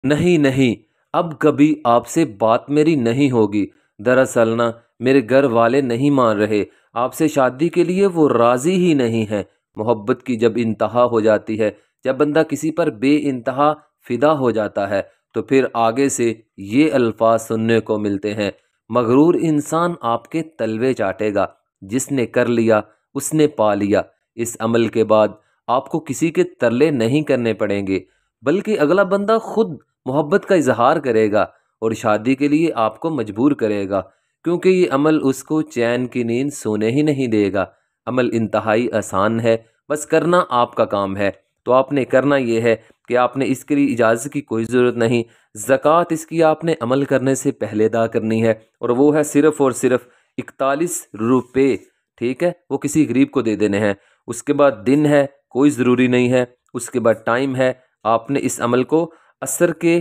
नहीं नहीं, अब कभी आपसे बात मेरी नहीं होगी। दरअसल ना, मेरे घर वाले नहीं मान रहे, आपसे शादी के लिए वो राज़ी ही नहीं हैं। मोहब्बत की जब इंतहा हो जाती है, जब बंदा किसी पर बेइंतहा फ़िदा हो जाता है, तो फिर आगे से ये अल्फाज सुनने को मिलते हैं, मगरूर इंसान आपके तलवे चाटेगा, जिसने कर लिया उसने पा लिया। इस अमल के बाद आपको किसी के तरले नहीं करने पड़ेंगे, बल्कि अगला बंदा खुद मोहब्बत का इजहार करेगा और शादी के लिए आपको मजबूर करेगा, क्योंकि ये अमल उसको चैन की नींद सोने ही नहीं देगा। अमल इंतहाई आसान है, बस करना आपका काम है। तो आपने करना ये है कि आपने इसके लिए इजाज़त की कोई ज़रूरत नहीं। ज़कात इसकी आपने अमल करने से पहले अदा करनी है, और वो है सिर्फ़ और सिर्फ 41 रुपये। ठीक है, वो किसी गरीब को दे देने हैं। उसके बाद दिन है, कोई ज़रूरी नहीं है। उसके बाद टाइम है, आपने इस अमल को असर के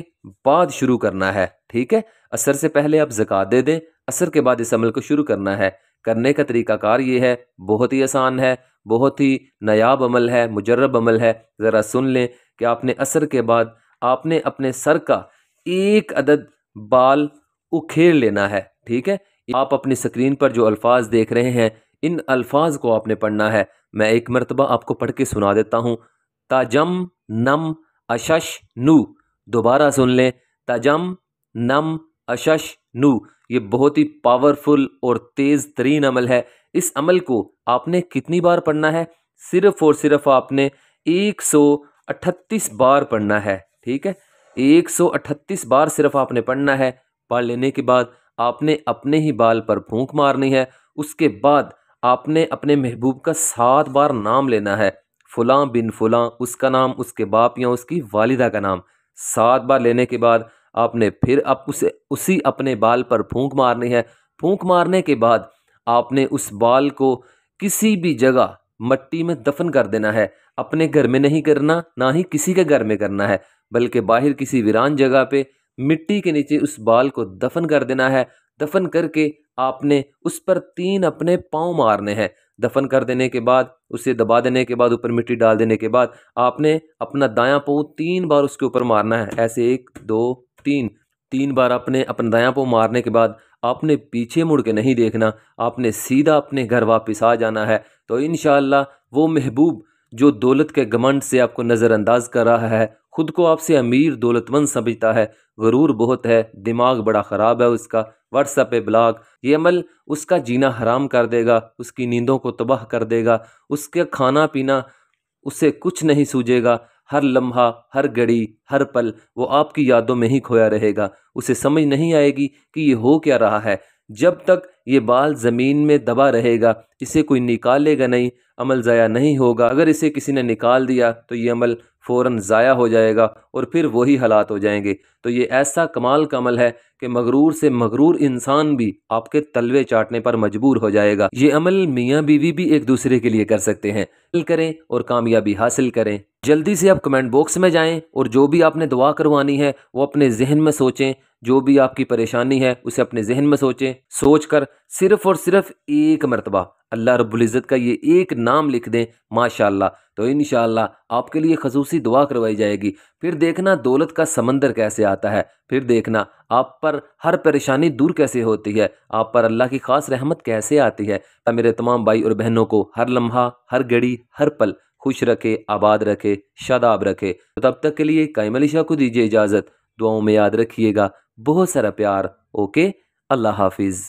बाद शुरू करना है। ठीक है, असर से पहले आप ज़कात दे दें, असर के बाद इस अमल को शुरू करना है। करने का तरीक़ाकार ये है, बहुत ही आसान है, बहुत ही नायाब अमल है, मुजर्रब अमल है। ज़रा सुन लें कि आपने असर के बाद आपने अपने सर का एक अदद बाल उखेड़ लेना है। ठीक है, आप अपनी स्क्रीन पर जो अल्फाज देख रहे हैं, इन अल्फाज को आपने पढ़ना है। मैं एक मरतबा आपको पढ़ के सुना देता हूँ। ताजम नम अशश नू। दोबारा सुन लें, तजम नम अशश नू। ये बहुत ही पावरफुल और तेज़ तरीन अमल है। इस अमल को आपने कितनी बार पढ़ना है? सिर्फ़ और सिर्फ आपने 138 बार पढ़ना है। ठीक है, 138 बार सिर्फ आपने पढ़ना है। पढ़ लेने के बाद आपने अपने ही बाल पर फूंक मारनी है। उसके बाद आपने अपने महबूब का 7 बार नाम लेना है। फ़ुलां बिन फ़ुलां, उसका नाम, उसके बाप या उसकी वालिदा का नाम। 7 बार लेने के बाद आपने फिर आप उसी अपने बाल पर फूंक मारनी है। फूंक मारने के बाद आपने उस बाल को किसी भी जगह मट्टी में दफन कर देना है। अपने घर में नहीं करना, ना ही किसी के घर में करना है, बल्कि बाहर किसी वीरान जगह पे मिट्टी के नीचे उस बाल को दफन कर देना है। दफन करके आपने उस पर 3 अपने पाँव मारने हैं। दफन कर देने के बाद, उसे दबा देने के बाद, ऊपर मिट्टी डाल देने के बाद आपने अपना दायां पाँव 3 बार उसके ऊपर मारना है। ऐसे 1 2 3, 3 बार आपने अपना दायां पाँव मारने के बाद आपने पीछे मुड़ के नहीं देखना, आपने सीधा अपने घर वापस आ जाना है। तो इंशाअल्लाह वो महबूब जो दौलत के घमंड से आपको नज़रअंदाज कर रहा है, खुद को आपसे अमीर दौलतमंद समझता है, गरूर बहुत है, दिमाग बड़ा ख़राब है उसका, व्हाट्सएप पे ब्लॉग, ये अमल उसका जीना हराम कर देगा, उसकी नींदों को तबाह कर देगा, उसका खाना पीना उसे कुछ नहीं सूझेगा। हर लम्हा, हर घड़ी, हर पल वो आपकी यादों में ही खोया रहेगा। उसे समझ नहीं आएगी कि ये हो क्या रहा है। जब तक ये बाल ज़मीन में दबा रहेगा, इसे कोई निकालेगा नहीं, अमल ज़ाया नहीं होगा। अगर इसे किसी ने निकाल दिया तो ये अमल फ़ौरन ज़ाया हो जाएगा और फिर वही हालात हो जाएंगे। तो ये ऐसा कमाल का अमल है कि मगरूर से मगरूर इंसान भी आपके तलवे चाटने पर मजबूर हो जाएगा। ये अमल मियाँ बीवी भी एक दूसरे के लिए कर सकते हैं। करें और कामयाबी हासिल करें। जल्दी से आप कमेंट बॉक्स में जाएं और जो भी आपने दुआ करवानी है वो अपने जहन में सोचें। जो भी आपकी परेशानी है उसे अपने जहन में सोचें। सोचकर सिर्फ और सिर्फ एक मरतबा अल्लाह रब्बुल इज़्ज़त का ये एक नाम लिख दें, माशाअल्लाह। तो इंशाअल्लाह आपके लिए खसूसी दुआ करवाई जाएगी। फिर देखना दौलत का समंदर कैसे आता है। फिर देखना आप पर हर परेशानी दूर कैसे होती है। आप पर अल्लाह की खास रहमत कैसे आती है। मेरे तमाम भाई और बहनों को हर लम्हा, हर घड़ी, हर पल खुश रखे, आबाद रखे, शादाब रखे। तो तब तक के लिए कायम अली शाह को दीजिए इजाज़त। दुआओं में याद रखिएगा। बहुत सारा प्यार। ओके, अल्लाह हाफिज़।